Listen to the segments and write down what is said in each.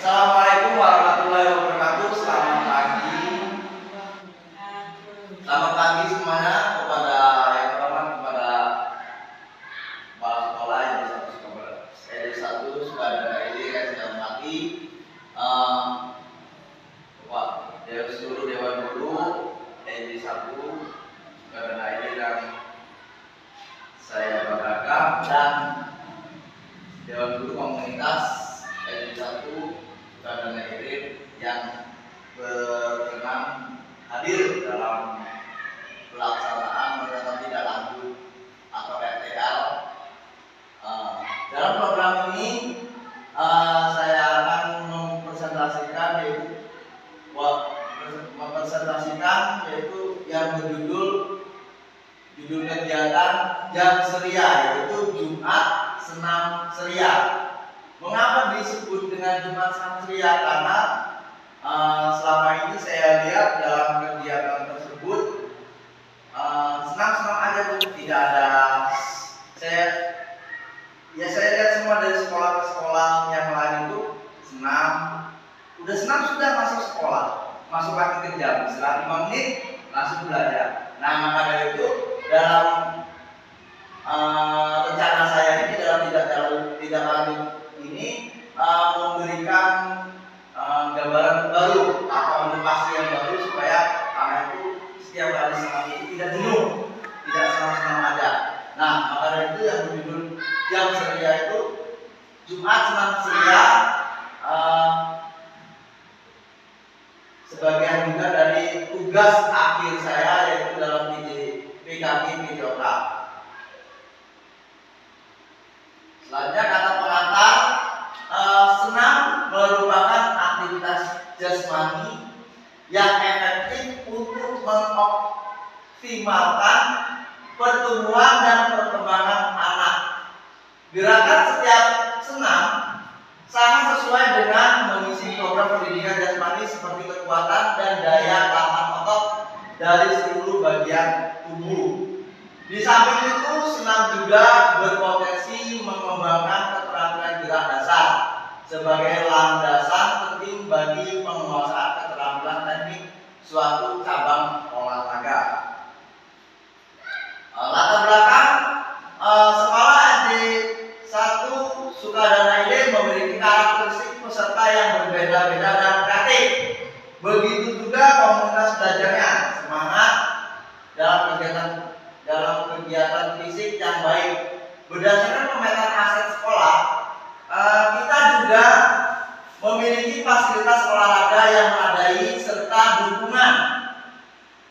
Assalamualaikum warahmatullahi wabarakatuh. Selamat pagi. Selamat pagi semuanya, kepada yang terhormat, kepada kepala sekolah SD1 Sukadana ID yang saya hormati, seluruh dewan guru SD1 Sukadana ID yang saya banggakan, dan dewan guru komunitas SD1 Sukadana ID yang berkenan hadir dalam pelaksanaan mengenai tidak lanjut atau RTL. Dalam program ini saya akan mempresentasikan yaitu yang berjudul kegiatan Jam Ceria, yaitu Jumat Senam Ceria. Mengapa disebut dengan Jumat Senam Ceria? Karena selama ini saya lihat dalam kegiatan tersebut senam-senam aja tuh, tidak ada. Saya lihat semua dari sekolah ke sekolah yang lain itu senam, udah senam sudah masuk sekolah, masuk lagi ke jam, setelah 5 menit langsung belajar. Nah, maka dari itu dalam rencana saya ini, dalam tidak lanjut ini, memberikan gambaran baru atau motivasi yang baru supaya anak itu setiap kali senam itu tidak jenuh, tidak senam-senam aja. Nah, maka dari itu yang berjudul Jam Ceria itu Jumat Senam Ceria, sebagian juga dari tugas akhir saya yaitu dalam PKK PJOK. Selanjutnya kata pengantar, senam merupakan aktivitas jasmani yang efektif untuk mengoptimalkan pertumbuhan dan perkembangan anak. Gerakan setiap senam sangat sesuai dengan mengisi program pendidikan jasmani seperti kekuatan dan daya tahan otot dari seluruh bagian tubuh. Di samping itu, senam juga berpotensi mengembangkan keterampilan gerak dasar sebagai landasan penting bagi penguasaan keterampilan teknik suatu cabang olahraga. Latar belakang sekolah SD1 Sukadana ID memiliki karakteristik peserta yang berbeda-beda dan kreatif. Begitu juga komunitas belajarnya, semangat dalam kegiatan fisik yang baik. Berdasarkan pemetaan aset sekolah, kita juga memiliki fasilitas olahraga yang memadai serta dukungan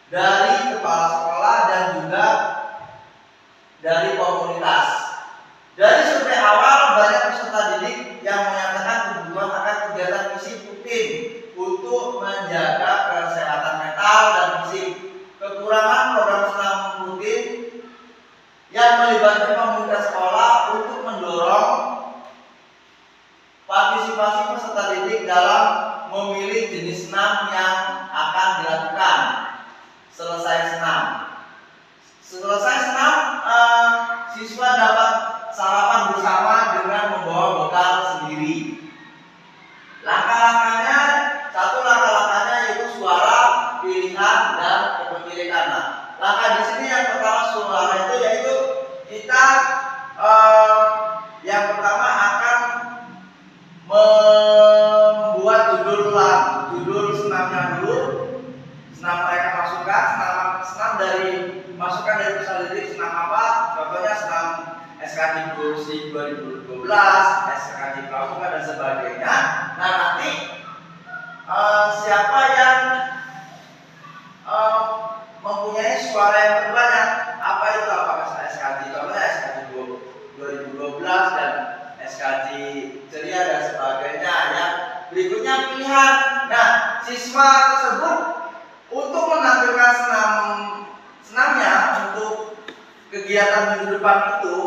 dari kepala sekolah dan juga dari komunitas. Dari survei awal, banyak peserta didik yang menyatakan kebutuhan akan kegiatan fisik rutin untuk menjaga kesehatan mental dan fisik. Kekurangan program senam rutin yang melibatkan komunitas sekolah untuk mendorong partisipasi peserta didik dalam memilih jenis senam yang akan dilakukan. Selesai senam, siswa dapat sarapan bersama dengan membawa bekal sendiri. Langkah-langkahnya yaitu suara, pilihan, dan kepemilikan. Nah, langkah di sini yang pertama suara itu yaitu kita yang pertama akan membuat judul senamnya dulu. Senam mereka masukkan dari peserta didik senam apa? Contohnya senam SKJ Kursi 2012, SKJ Pramuka dan sebagainya. Nah, nanti siapa yang mempunyai suara yang terbanyak, apa itu? Apakah SKJ? Contohnya SKJ 2012 dan SKJ Ceria dan sebagainya. Ya, berikutnya pilihan. Nah, siswa tersebut untuk menampilkan senamnya untuk kegiatan minggu depan itu,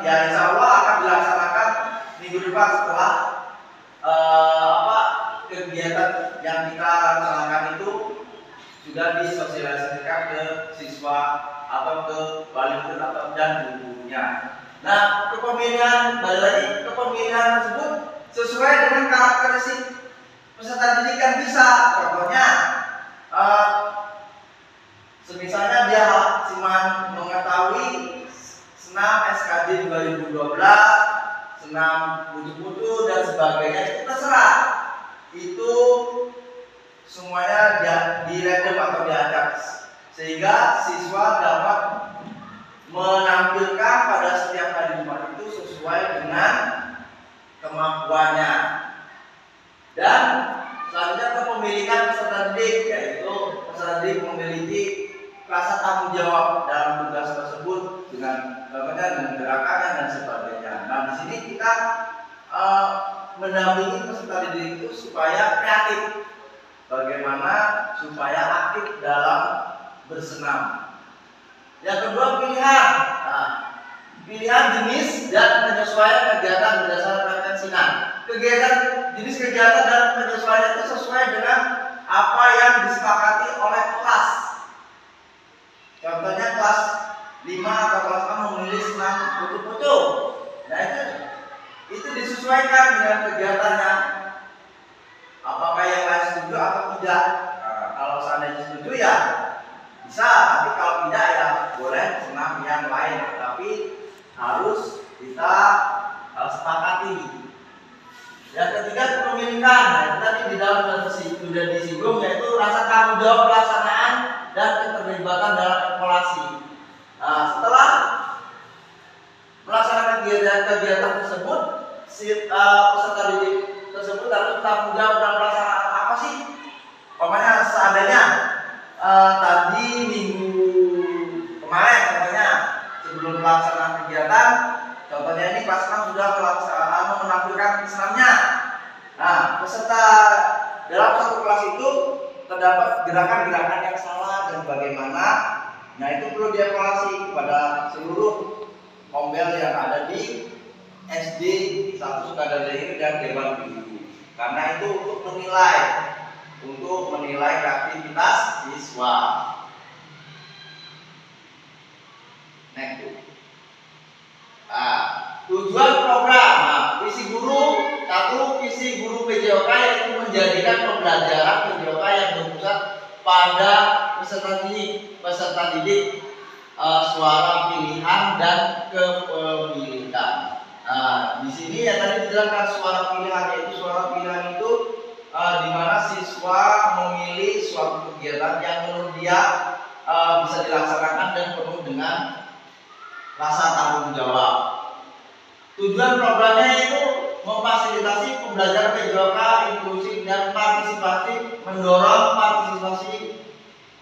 ya insya Allah akan dilaksanakan minggu depan setelah kegiatan yang kita laksanakan itu sudah disosialisasikan ke siswa atau ke wali dan gurunya. Nah, kepemilihan tersebut sesuai dengan karakteristik peserta didik yang bisa. Contohnya, semisalnya dia cuma mengetahui senam SKJ 2012, senam putu-putu dan sebagainya, itu terserah. Itu semuanya dirandom atau diacak, sehingga siswa dapat menampilkan pada setiap hari Jumat itu sesuai dengan kemampuannya. Dan selanjutnya kepemilikan peserta didik, yaitu peserta didik memiliki rasa tanggung jawab dalam tugas tersebut dengan gerakannya dan sebagainya. Nah, di sini kita mendampingi peserta didik itu supaya kreatif, bagaimana supaya aktif dalam bersenam. Yang kedua, pilihan. Nah, pilihan jenis dan penyesuaian kegiatan berdasarkan preferensinya. Jenis kegiatan dan penyesuaian itu sesuai dengan apa yang disepakati oleh kelas. Contohnya kelas 5 atau kelas 6 memilih senam putu-putu. Nah, itu disesuaikan dengan kegiatannya. Apakah yang lain setuju atau tidak? Nah, kalau seandainya setuju ya bisa, tapi kalau tidak ya boleh senam yang lain, tapi harus kita sepakati. Yang ketiga, kepemilikan. Nah, itu tadi di dalam sudah disinggung, yaitu rasa tanggung jawab pelaksanaan dan keterlibatan dalam evaluasi. Nah, setelah melaksanakan kegiatan tersebut, peserta didik tersebut harus tanggung jawab dalam pelaksanaan apa sih? Pokoknya seandainya tadi minggu kemarin, contohnya sebelum pelaksanaan kegiatan, contohnya ini kelas 6 sudah menampilkan senamnya. Nah, peserta dalam satu kelas itu terdapat gerakan-gerakan yang salah dan bagaimana. Nah, itu perlu dievaluasi kepada seluruh ombel yang ada di SD 1 Sukadadi dan Dewan Guru. Karena itu untuk menilai kreativitas siswa. Next. Tujuan program. Nah, visi guru PJOK yaitu menjadikan pembelajaran PJOK yang berpusat pada peserta didik, suara pilihan dan kepemilikan. Nah, di sini ya tadi dijelaskan suara pilihan, yaitu suara pilihan itu di mana siswa memilih suatu kegiatan yang menurut dia bisa dilaksanakan dan penuh dengan rasa tanggung jawab. Tujuan programnya itu memfasilitasi pembelajaran PJOK inklusif dan partisipatif, mendorong partisipasi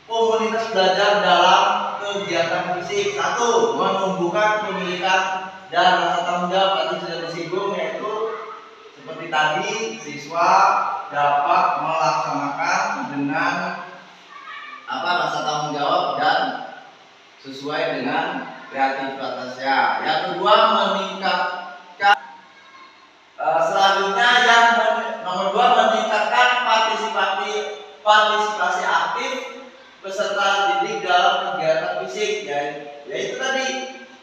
komunitas belajar dalam kegiatan fisik. 1. Menumbuhkan kepemilikan dan rasa tanggung jawab. Tadi sudah disinggung, yaitu seperti tadi siswa dapat melaksanakan dengan rasa tanggung jawab dan sesuai dengan kreativitasnya. Yang kedua, meningkatkan selanjutnya yang nomor 2, meningkatkan partisipasi aktif peserta didik dalam kegiatan fisik, yaitu tadi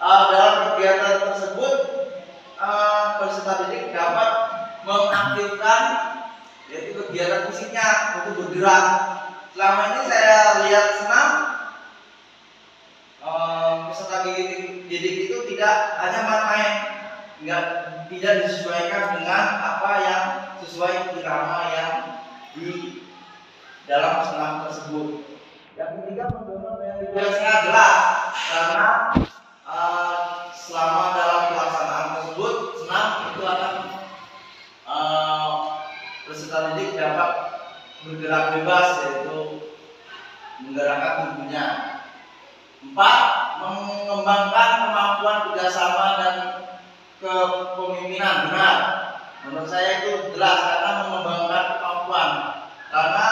dalam kegiatan tersebut peserta didik dapat mengaktifkan yaitu kegiatan fisiknya untuk bergerak. Selama ini saya lihat senam peserta didik itu tidak hanya main-main, tidak disesuaikan dengan apa yang sesuai irama yang di dalam senam tersebut. Yang ketiga, mendorong yang jelas, karena selama dalam pelaksanaan tersebut senam itu akan peserta didik dapat bergerak bebas, yaitu menggerakkan tubuhnya. 4. Mengembangkan kemampuan kerjasama dan kepemimpinan. Benar, menurut saya itu jelas, karena mengembangkan kemampuan. Karena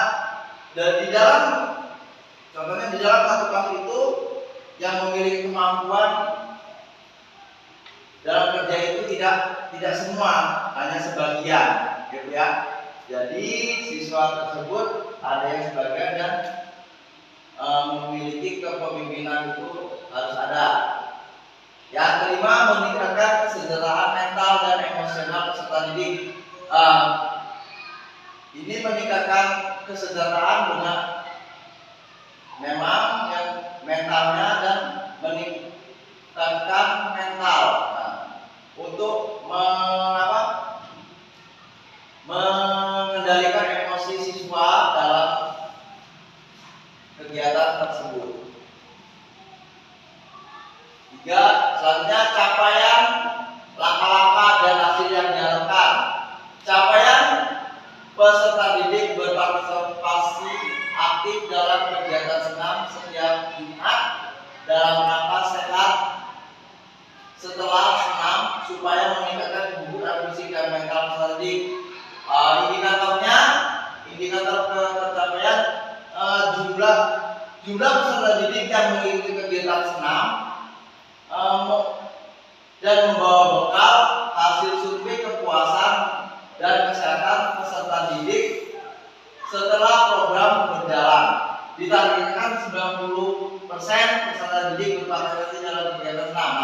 di dalam contohnya di dalam satu kelas itu yang memiliki kemampuan dalam kerja itu tidak semua, hanya sebagian, gitu ya. Jadi siswa tersebut ada yang sebagian dan memiliki kepemimpinan itu harus ada. Yang kelima, meningkatkan kesejahteraan mental dan emosional peserta didik. Ini meningkatkan kesejahteraan dengan memang yang mentalnya dan meningkatkan mental untuk mengendalikan emosi siswa dalam kegiatan tersebut. 3. Selanjutnya capaian langkah-langkah dan hasil yang diharapkan. Capaian peserta didik berpartisipasi aktif dalam kegiatan senam setiap Jumat dalam rangka sehat setelah senam supaya meningkatkan kebugaran fisik dan mental peserta didik. Indikator pencapaian jumlah peserta didik yang mengikuti kegiatan senam dan membawa bekal hasil survei kepuasan dan kesehatan peserta didik setelah program berjalan. Ditargetkan 90% peserta didik berpartisipasi dalam kegiatan senam.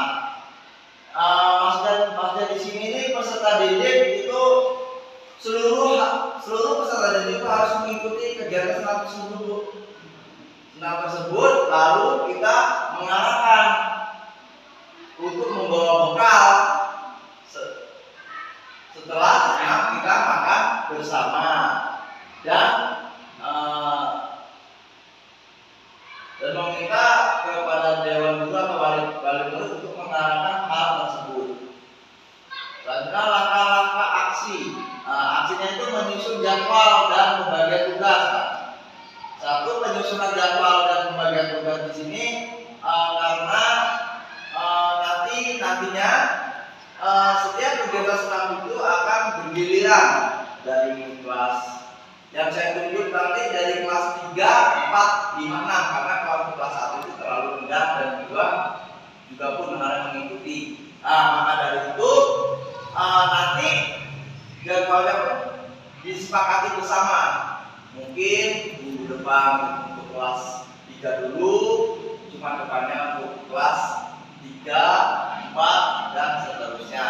Maksudnya di sini ini peserta didik itu seluruh peserta didik itu harus mengikuti kegiatan senam tersebut, lalu kita mengarahkan untuk membawa bekal setelah senam kita makan bersama dan meminta kepada dewan guru atau wali murid untuk mengarahkan hal tersebut. Selanjutnya langkah-langkah aksi. Aksinya itu menyusun jadwal dan pembagian tugas. Satu, penyusunan jadwal dan pembagian tugas di sini karena nantinya setiap kegiatan senam itu akan bergiliran dari kelas yang saya tunjuk nanti dari kelas 3, 4, 5, 6 karena kalau kelas 1 itu terlalu rendah dan juga pun harus mengikuti. Maka dari itu nanti jadwalnya pun disepakati bersama. Mungkin minggu depan untuk kelas 3 dulu, cuma depannya untuk kelas 3, 4 dan seterusnya.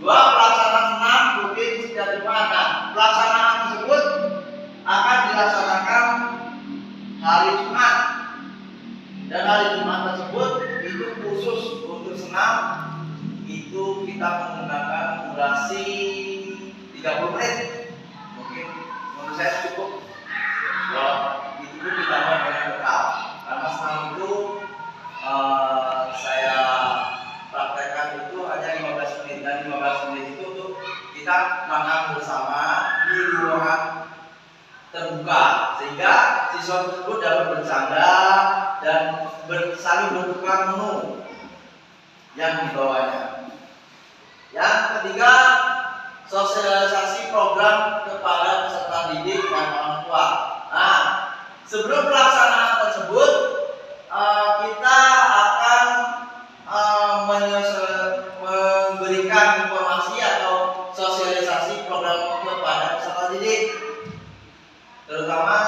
2. Pelaksanaan senam rutin setiap Jumat. Pelaksanaan tersebut akan dilaksanakan hari Jumat dan hari Jumat tersebut itu khusus untuk senam itu kita menggunakan durasi 30 menit. Mungkin menurut saya cukup. Itu pun ditambah dengan bekal karena senam itu saya praktekkan itu hanya 15 menit dan 15 menit itu tuh kita makan bersama di ruangan terbuka sehingga siswa tersebut dapat bercanda dan saling bertukar menu yang dibawanya. Yang ketiga, sosialisasi program kepada peserta didik dan orang tua. Sebelum pelaksanaan tersebut kita akan memberikan informasi atau sosialisasi program kepada peserta didik, terutama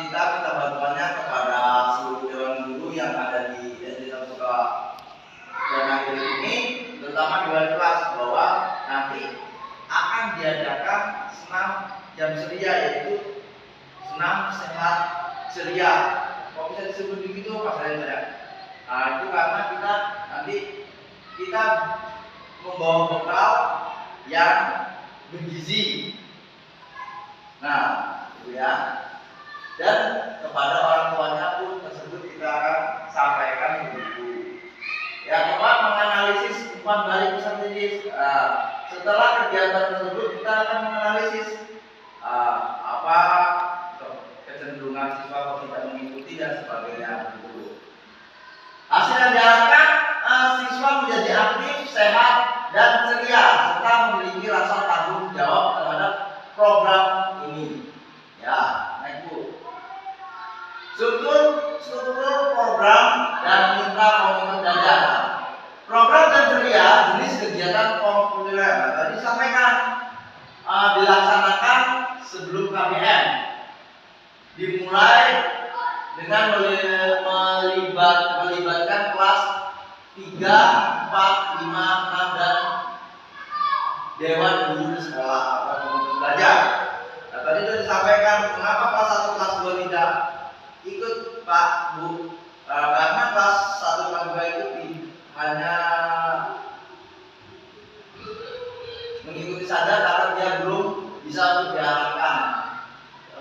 kita minta bantuannya kepada seluruh dewan guru yang ada di SD Terbuka dan akhir ini, terutama di wali kelas bahwa nanti akan diadakan senam jam ceria, yaitu senam sehat ceria. Kok bisa disebut begitu Pak saya? Itu karena kita membawa bekal yang bergizi. Itu ya. Dan kepada orang tuanya pun tersebut kita akan sampaikan begitu. Yang keempat, menganalisis umpan balik peserta didik. Setelah kegiatan tersebut kita akan menganalisis apa kecenderungan siswa tidak mengikuti dan sebagainya. Hasil yang diharapkan siswa menjadi aktif, sehat, dan ceria serta memiliki rasa tanggung jawab terhadap program ini. Ya, naik Bu. Struktur program dan mitra komunitas belajar. Program dan ceria jenis kegiatan populer tadi sampaikan dilaksanakan sebelum KBM. Dimulai dengan melibatkan kelas 3, 4, 5, 6 dan dewan guru di sekolah atau komunitas belajar. Nah, tadi sudah disampaikan kenapa kelas 1 kelas 2 tidak ikut Pak Bu, karena kelas 1 kelas 2 itu hanya mengikuti saja karena dia belum bisa untuk diarahkan.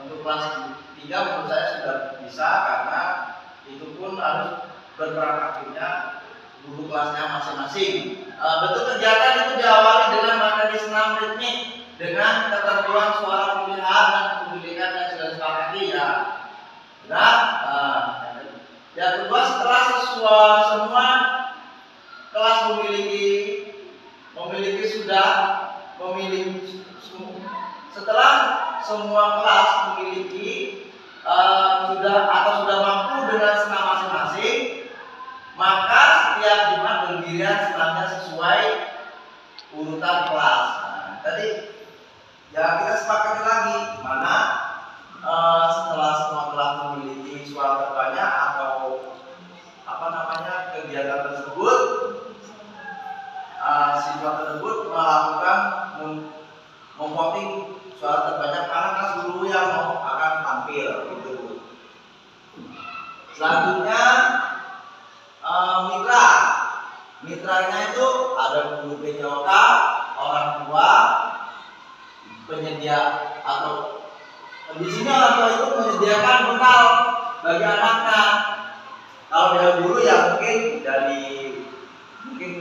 Untuk kelas 3 menurut saya sudah bisa karena itu pun harus berperan aktifnya guru kelasnya masing-masing. Bentuk kegiatan itu diawali dengan materi senam ritmik dengan ketentuan suara pemilihan dan pemilikan yang sudah disepakati ya. Nah, yang kedua setelah semua kelas setelah semua kelas memiliki sudah mampu dengan senam masing-masing, maka setiap Jumat bergiliran senamnya sesuai urutan kelas. Nah, tadi ya kita sepakati lagi mana setelah semua kelas memiliki suara terbanyak atau kegiatan tersebut, siswa tersebut melakukan memvoting suara terbanyak karena kelas guru yang akan tampil gitu. Selanjutnya mitranya itu ada guru PJOK, orang tua, penyedia atau di sini orang tua itu menyediakan bekal bagi anaknya. Kalau dari guru ya mungkin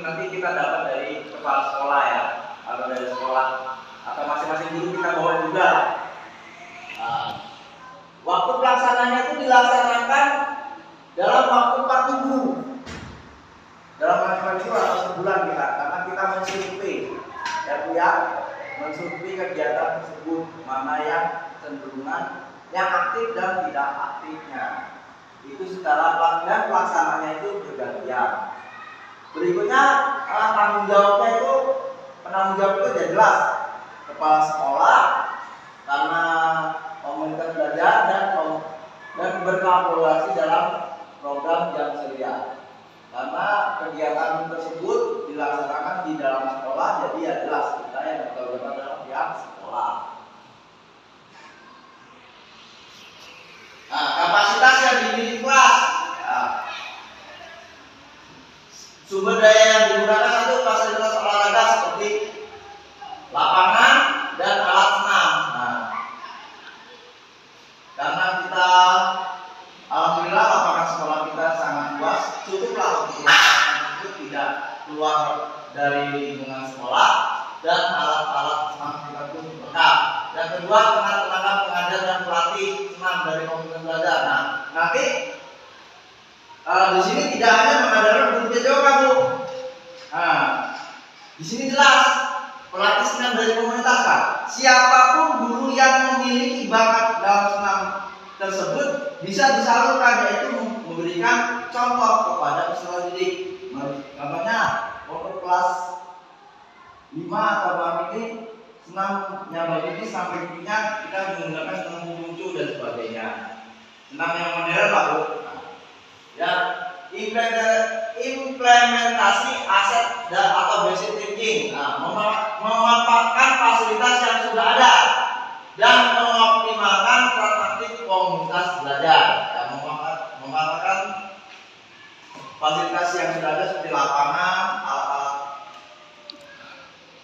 nanti kita dapat dari kepala sekolah ya, atau dari sekolah atau masing-masing guru kita bawa juga. Waktu pelaksananya itu dilaksanakan dalam waktu 4 minggu, dalam waktu atau sebulan kita, karena kita mensurvei mensurvei kegiatan tersebut mana yang cenderungan yang aktif dan tidak aktifnya. Itu secara pelaksananya itu bergantian. Berikutnya penanggung jawab itu sudah jelas kepala sekolah karena komunitas belajar dan berkolaborasi dalam program jam ceria. Karena kegiatan tersebut dilaksanakan di dalam sekolah, jadi ya jelas kita yang bertanggung jawab dalam pihak sekolah. Nah, kapasitas yang dimiliki kelas. Ya. Sumber daya yang digunakan satu fasilitas olahraga seperti lapangan dan alat senam. Nah, karena kita alhamdulillah lapangan sekolah kita sangat luas, cukuplah untuk itu tidak keluar dari lingkungan sekolah dan alat-alat senam kita pun lengkap. Yang kedua, tenaga pengajar dan pelatih senam dari komunitas belajar. Nah, nanti di sini tidak hanya mengadakan guru PJOK, Bu. Nah, di sini jelas pelatih senam dari komunitas, Pak. Siapapun guru yang memiliki bakat dalam senam tersebut bisa disalurkan, yaitu memberikan contoh kepada peserta didik. Contohnya untuk kelas 5 atau bang ini senamnya bagi ini sampai punya kita menggunakan senam lucu dan sebagainya. Senam yang modern, Pak, Bu. Ya, implementasi aset dan atau basic thinking, memanfaatkan fasilitas yang sudah ada dan mengoptimalkan peran aktif komunitas belajar. Ya, memanfaatkan fasilitas yang sudah ada seperti lapangan,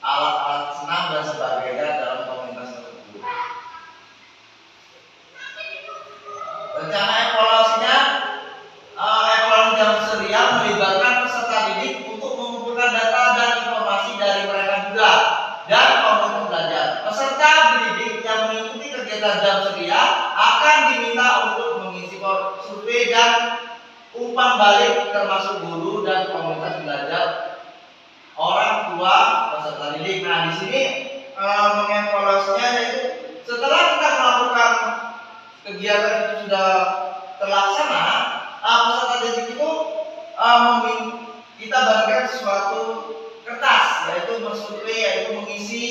alat-alat senam dan sebagainya dalam komunitas tersebut. Rencana evaluasi jam ceria melibatkan peserta didik untuk mengumpulkan data dan informasi dari mereka juga dan komunitas belajar. Peserta didik yang mengikuti kegiatan jam ceria akan diminta untuk mengisi survei dan umpan balik termasuk guru dan komunitas belajar, orang tua, peserta didik. Nah, di sini mengevaluasinya yaitu setelah kita melakukan kegiatan itu sudah terlaksana, peserta didik itu kita bagikan suatu kertas, yaitu bersurvei, yaitu mengisi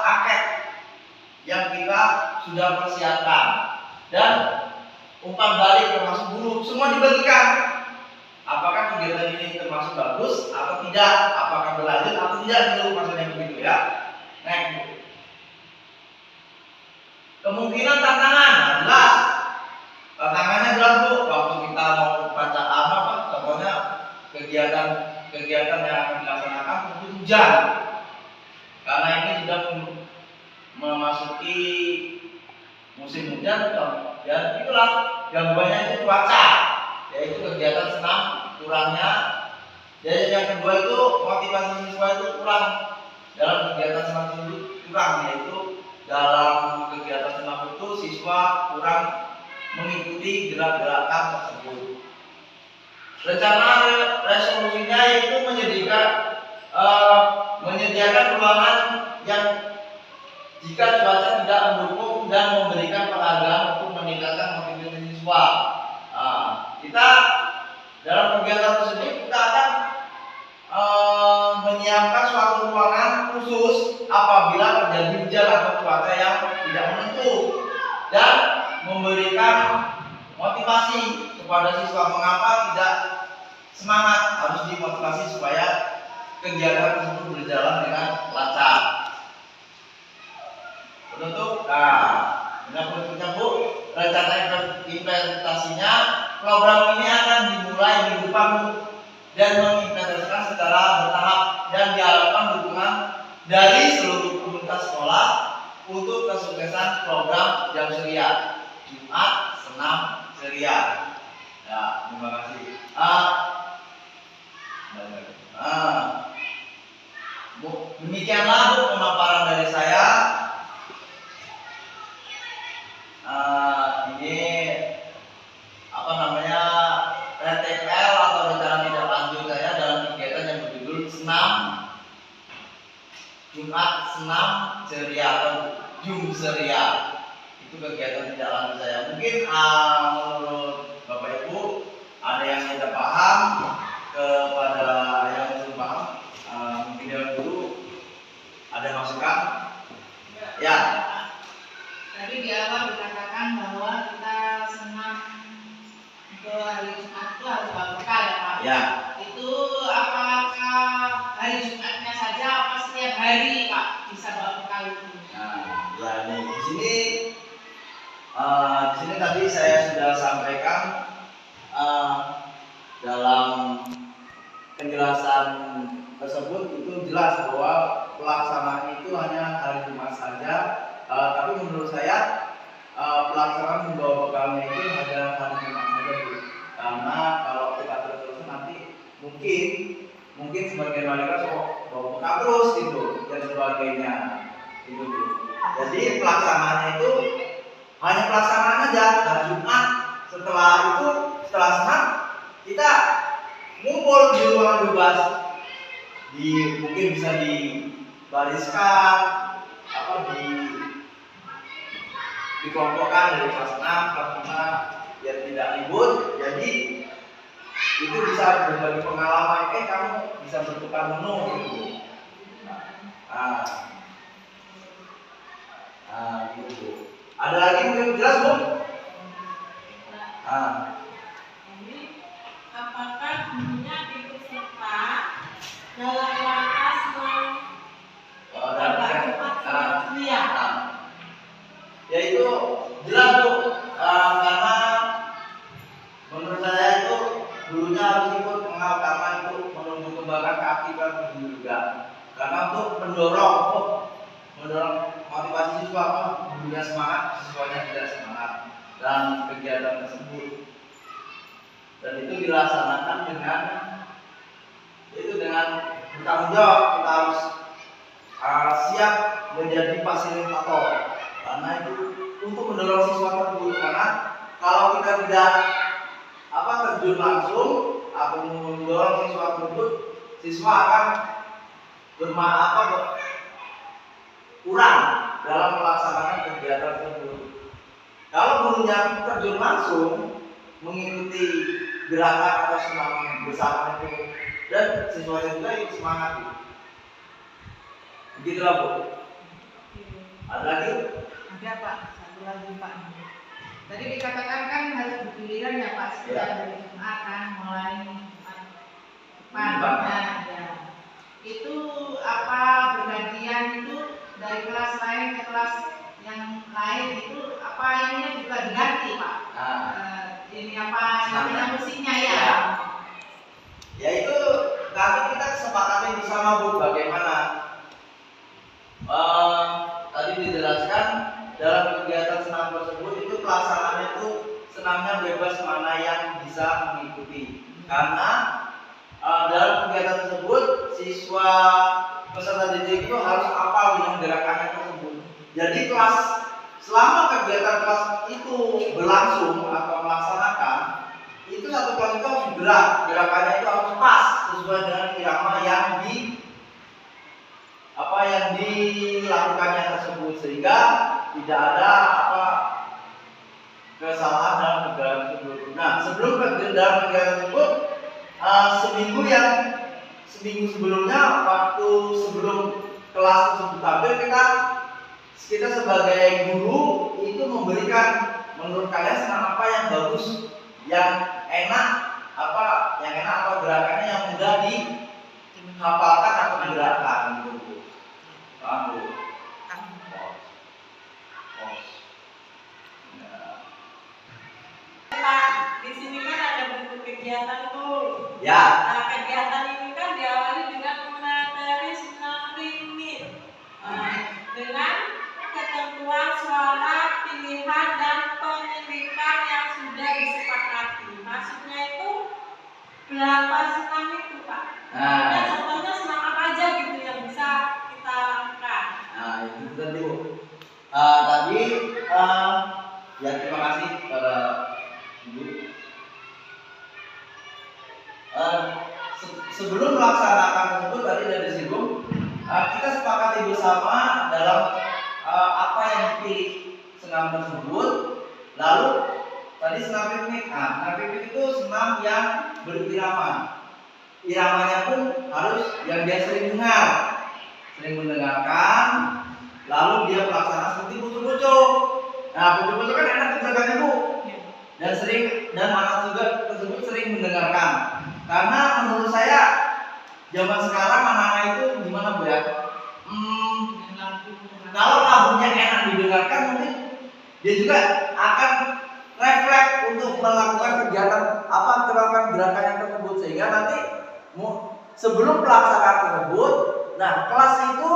angket yang kita sudah persiapkan dan umpan balik termasuk guru semua dibagikan. apakah kegiatan ini termasuk bagus atau tidak, apakah berlanjut atau tidak, itu maksudnya begitu ya. Next. Kemungkinan tantangan, nah, jelas. Tantangannya jelas Bu, waktu kita mau baca apa, contohnya kegiatan yang akan dilaksanakan tentu hujan. Karena ini sudah memasuki musim hujan, dan itulah gangguannya itu cuaca, yaitu kegiatan senam kurangnya. Jadi yang kedua itu motivasi siswa itu kurang dalam kegiatan senam tersebut, kurang, yaitu dalam kegiatan senam itu siswa kurang mengikuti gerak-gerakan tersebut. Rencana resolusinya yaitu menyediakan ruangan yang jika cuaca tidak mendukung dan memberikan penghargaan untuk meningkatkan motivasi siswa. Kita dalam kegiatan tersebut kita akan menyiapkan suatu ruangan khusus apabila terjadi hujan atau cuaca yang tidak menentu, dan memberikan motivasi kepada siswa mengapa tidak semangat, harus dimotivasi supaya kegiatan tersebut berjalan dengan lancar. Penutup, berikutnya Bu, rencana implementasinya, program ini akan dimulai minggu depan Bu, dan mengimplementasikan secara bertahap, dan diharapkan dukungan dari seluruh komunitas sekolah untuk kesuksesan program Jam Ceria Jumat Senam Ceria. Ya, terima kasih. Demikianlah Bu pemaparan dari saya. Ini apa namanya, RTPL atau rencana tindak lanjut saya dalam kegiatan yang berjudul Senam Jumat Senam Ceria atau Jum Ceria. Itu kegiatan tindak lanjut saya. Mungkin menurut Bapak Ibu ada yang tidak paham, kepada yang belum paham mungkin dari dulu ada masukan. Ya. Tadi di awal dikatakan bahwa kita senam ke hari Jumat itu harus bawa bekal ya Pak? Ya. Itu apakah hari Jumatnya saja apa setiap hari Pak bisa bawa bekal itu? Nah, ya ini di sini tadi saya sudah sampaikan dalam penjelasan tersebut, itu jelas bahwa pelaksanaan itu hanya hari Jumat saja. Tapi menurut saya pelaksanaan membawa bekalnya itu hanya hari Jumat saja Bu. Karena kalau kita terus nanti mungkin sebagian mereka bawa bekal terus gitu dan sebagainya itu Bu. Jadi pelaksanaannya itu hanya pelaksanaan aja hari Jumat. Setelah senam kita ngumpul di ruangan bebas, mungkin bisa dibariskan dikelompokkan dari kelas 6, kelas 5 biar tidak ribut. Jadi itu bisa berbagi pengalaman, kamu bisa bertukar menu gitu. Gitu. Ada lagi mungkin jelas Bu? Jadi apakah gurunya ikut serta dalam rangka senam yaitu jelas Bu, karena menurut saya itu gurunya harus ikut mengawal, karena itu menumbuh kembangkan keaktifan guru juga, karena untuk mendorong motivasi siswa, gurunya semangat, siswanya tidak semangat dan kegiatan tersebut, dan itu dilaksanakan dengan bertanggung jawab. Kita harus siap menjadi fasilitator, karena itu untuk mendorong siswa tersebut. Karena kalau kita tidak terjun langsung atau mendorong siswa tersebut, siswa akan kurang dalam melaksanakan kegiatan tersebut. Kalau gurunya terjun langsung mengikuti gerakan atau senam bersama itu, dan siswanya juga ikut semangat gitu. Begitulah Bu. Ada lagi? Ada Pak, satu lagi Pak. Tadi dikatakan kan harus bergiliran ya Pak, setiap hari Jumat kan mulai Nah, ya. Itu apa bergantian itu dari kelas lain ke kelas yang lain itu apa ininya juga diganti Pak? Ini apa namanya musiknya ya? Ya itu nanti kita kesepakatan bersama Bu bagaimana. Tadi dijelaskan dalam kegiatan senam tersebut itu pelaksanaannya itu senamnya bebas mana yang bisa mengikuti karena dalam kegiatan tersebut siswa peserta didik itu harus hafal dengan gerakannya tersebut. Jadi selama kegiatan kelas itu berlangsung atau melaksanakan itu satu kelas itu harus bergerak, gerakannya itu harus pas sesuai dengan irama yang dilakukannya tersebut sehingga tidak ada kesalahan dalam kegiatan tersebut. Nah, sebelum dalam kegiatan tersebut seminggu sebelumnya waktu sebelum kelas tersebut tampil kita sebagai guru itu memberikan menurut kalian senam apa yang bagus, yang enak atau gerakannya yang mudah dihafalkan atau digerakan gitu. Paham Bu? Pak, di sini kan ada bentuk kegiatan tuh. Ya. Nah, kegiatan ini kan diawali dengan materi senam limit dengan ketentuan suara, pilihan, dan penelitian yang sudah disepakati. Maksudnya itu berapa senam itu Pak? Dan contohnya senam apa aja gitu yang bisa kita lakukan. Nah itu tadi Bu. Tadi ya terima kasih pada Ibu. Sebelum melaksanakan tersebut tadi sudah disinggung, kita sepakati bersama dalam apa yang dipilih senam tersebut. Lalu tadi senam ritmik. Senam ritmik itu senam yang berirama. Iramanya pun harus yang dia sering mendengarkan, lalu dia melaksanakan seperti pucuk-pucuk. Nah, pucuk-pucuk kan enak gerakannya Bu. Dan anak juga tersebut sering mendengarkan. Karena menurut saya zaman sekarang anak-anak itu gimana Bu ya? Kalau lagunya enak didengarkan mungkin dia juga akan refleks untuk melakukan kegiatan gerakan tersebut sehingga nanti sebelum pelaksanaan tersebut, nah kelas itu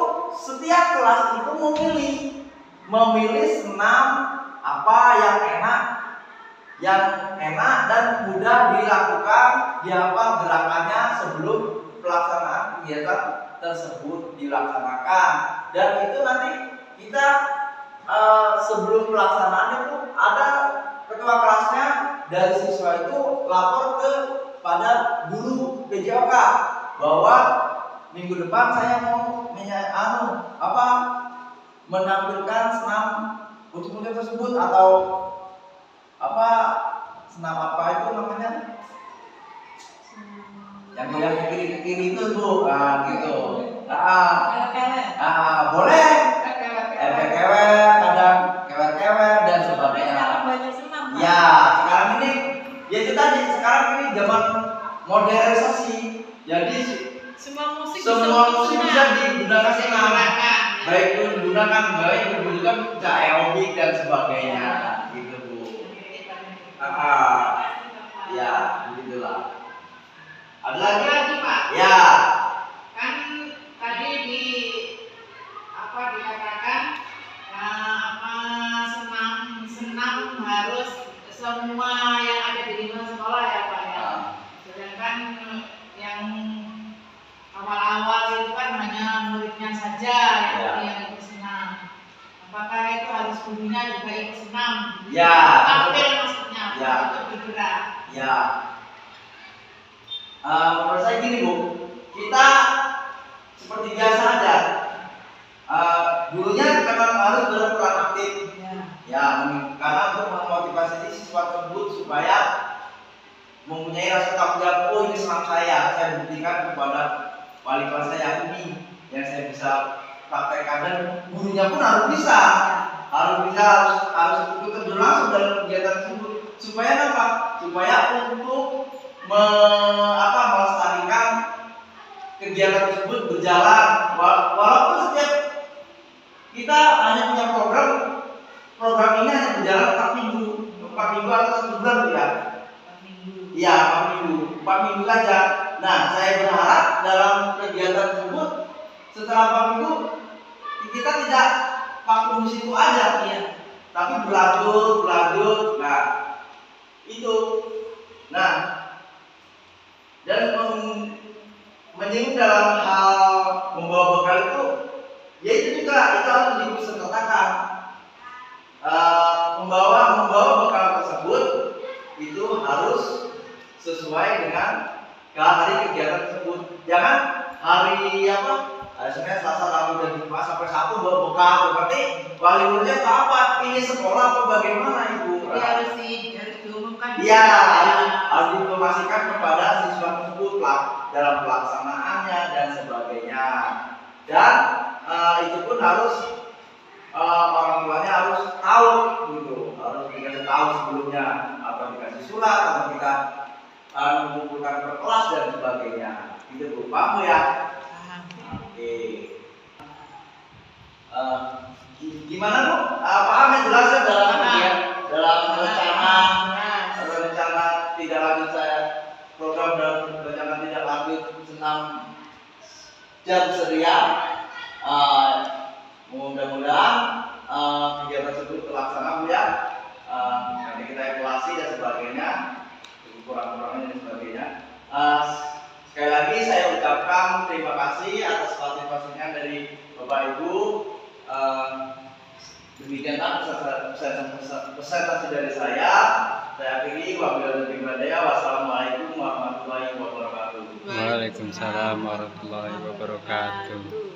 setiap kelas itu memilih senam apa yang enak dan mudah dilakukan, gerakannya sebelum pelaksanaan kegiatan tersebut dilaksanakan. Dan itu nanti kita sebelum pelaksanaan itu ada ketua kelasnya dari siswa itu lapor kepada guru PJOK bahwa minggu depan saya mau menampilkan senam pucuk-pucuk tersebut atau senam apa itu namanya yang dia ke kiri itu Bu, gitu. Boleh kewer, kadang kewer dan sebagainya. Ya, sekarang ini sekarang ini zaman modernisasi. Jadi semua musik bisa digunakan senam. Baik itu digunakan juga bisa aerobik dan sebagainya, gitu Bu. Ya, begitulah. Ada lagi Pak? Ya. Kan tadi dikatakan senam harus semua yang ada di lingkungan sekolah ya Pak ya. Sedangkan yang awal-awal itu kan hanya muridnya saja yang ikut senam. Apakah itu harus gurunya juga ikut senam? Ya. Tampil maksudnya untuk bergerak. Ya. Menurut saya gini Bu, kita seperti biasa aja. Gurunya memang harus berperan aktif. Karena untuk memotivasi siswa tersebut supaya mempunyai rasa tanggung jawab. Oh, ini senam saya buktikan kepada wali kelas saya ini yang saya bisa praktekkan, dan gurunya pun harus ikut terjun langsung dalam kegiatan tersebut supaya untuk melestarikan kegiatan tersebut berjalan. Walaupun setiap kita hanya punya program ini hanya berjalan 4 minggu atau 1 bulan ya. 4 minggu saja. Nah, saya berharap dalam kegiatan tersebut setelah 4 minggu kita tidak vakum di situ aja, tapi berlanjut. Nah, itu. Nah, dan menyinggung dalam hal membawa bekal itu, ya itu juga itu harus disertakan. Membawa bekal tersebut itu harus sesuai dengan hari kegiatan tersebut. Jangan hari Senin, Selasa, Rabu dan Jumat sampai Sabtu bawa bekal. Berarti wali muridnya apa? Ini sekolah apa bagaimana Ibu? Jadi harus diumumkan. Iya, harus diinformasikan kepada siswa tersebut dalam pelaksanaannya dan sebagainya. Dan itu pun harus orang tuanya harus tahu gitu, harus dikasih tahu sebelumnya, atau dikasih surat, atau kita mengumpulkan per kelas dan sebagainya. Itu Bu, paham ya? Oke. Gimana Bu? Paham ya, jelas ya dalam rencana tidak lanjut saya, program dalam rencana tidak lanjut senam jam ceria. Mudah-mudahan kegiatan tersebut terlaksana Bu ya. Nanti kita evaluasi dan sebagainya, kurang-kurangnya dan sebagainya. Sekali lagi saya ucapkan terima kasih atas partisipasinya dari Bapak Ibu. Demikianlah presentasi dari saya. Saya akhiri, wabillahi taufiq. Wassalamualaikum warahmatullahi wabarakatuh. Waalaikumsalam warahmatullahi wabarakatuh.